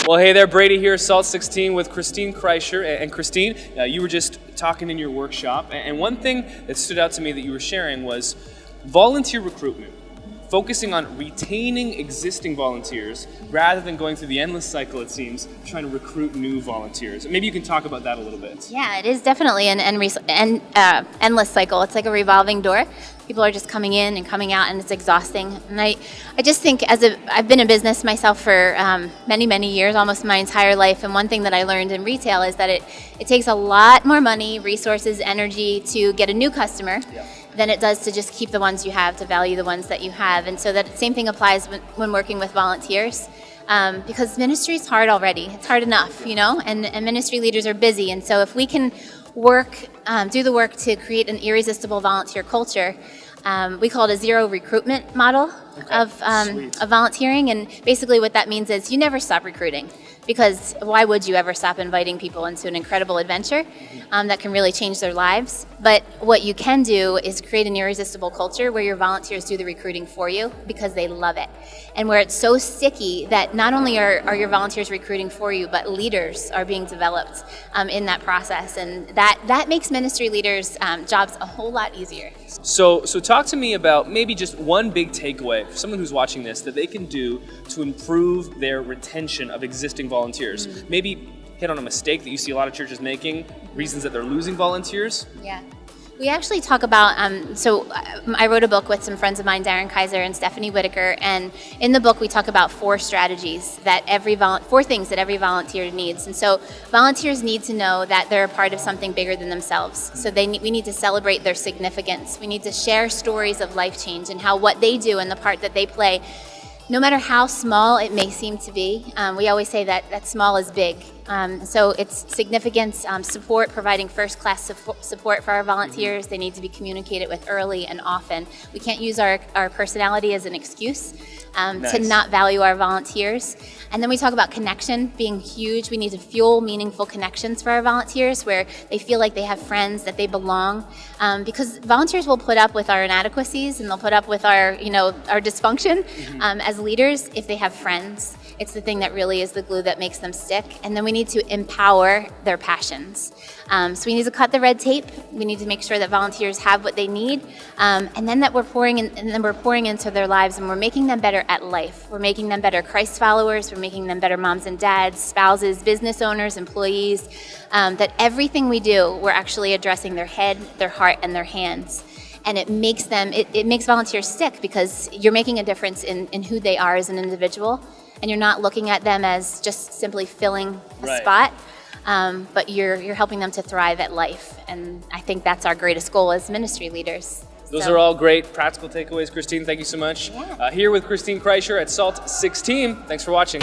Well, hey there, Brady here, Salt 16 with Christine Kreisher. And Christine, you were just talking in your workshop, and one thing that stood out to me that you were sharing was volunteer recruitment, focusing on retaining existing volunteers rather than going through the endless cycle, it seems, trying to recruit new volunteers. Maybe you can talk about that a little bit. Yeah, it is definitely an endless cycle. It's like a revolving door. People are just coming in and coming out, and it's exhausting. And I just think, I've been in business myself for many, many years, almost my entire life. And one thing that I learned in retail is that it takes a lot more money, resources, energy to get a new customer than it does to just keep the ones you have, to value the ones that you have. And so that same thing applies when working with volunteers. Because ministry is hard already. It's hard enough, and ministry leaders are busy. And so if we can do the work to create an irresistible volunteer culture, we call it a zero recruitment model of volunteering. And basically what that means is you never stop recruiting, because why would you ever stop inviting people into an incredible adventure that can really change their lives? But what you can do is create an irresistible culture where your volunteers do the recruiting for you because they love it. And where it's so sticky that not only are your volunteers recruiting for you, but leaders are being developed in that process. And that makes ministry leaders' jobs a whole lot easier. So talk to me about maybe just one big takeaway for someone who's watching this that they can do to improve their retention of existing volunteers. Maybe hit on a mistake that you see a lot of churches making, reasons that they're losing volunteers. Yeah. We actually talk about, I wrote a book with some friends of mine, Darren Kaiser and Stephanie Whitaker, and in the book we talk about four things that every volunteer needs. And so volunteers need to know that they're a part of something bigger than themselves. So we need to celebrate their significance. We need to share stories of life change and how what they do and the part that they play, no matter how small it may seem to be. We always say that small is big. So it's significance, support, providing first-class support for our volunteers. They need to be communicated with early and often. We can't use our personality as an excuse to not value our volunteers. And then we talk about connection being huge. We need to fuel meaningful connections for our volunteers where they feel like they have friends, that they belong. Because volunteers will put up with our inadequacies and they'll put up with our dysfunction as leaders if they have friends. It's the thing that really is the glue that makes them stick. And then we need to empower their passions. So we need to cut the red tape. We need to make sure that volunteers have what they need, and then that we're pouring into their lives, and we're making them better at life. We're making them better Christ followers. We're making them better moms and dads, spouses, business owners, employees. That everything we do, we're actually addressing their head, their heart, and their hands. And it makes volunteers stick because you're making a difference in who they are as an individual. And you're not looking at them as just simply filling a spot, but you're helping them to thrive at life. And I think that's our greatest goal as ministry leaders. Those are all great practical takeaways, Christine. Thank you so much. Yeah. Here with Christine Kreischer at Salt 16. Thanks for watching.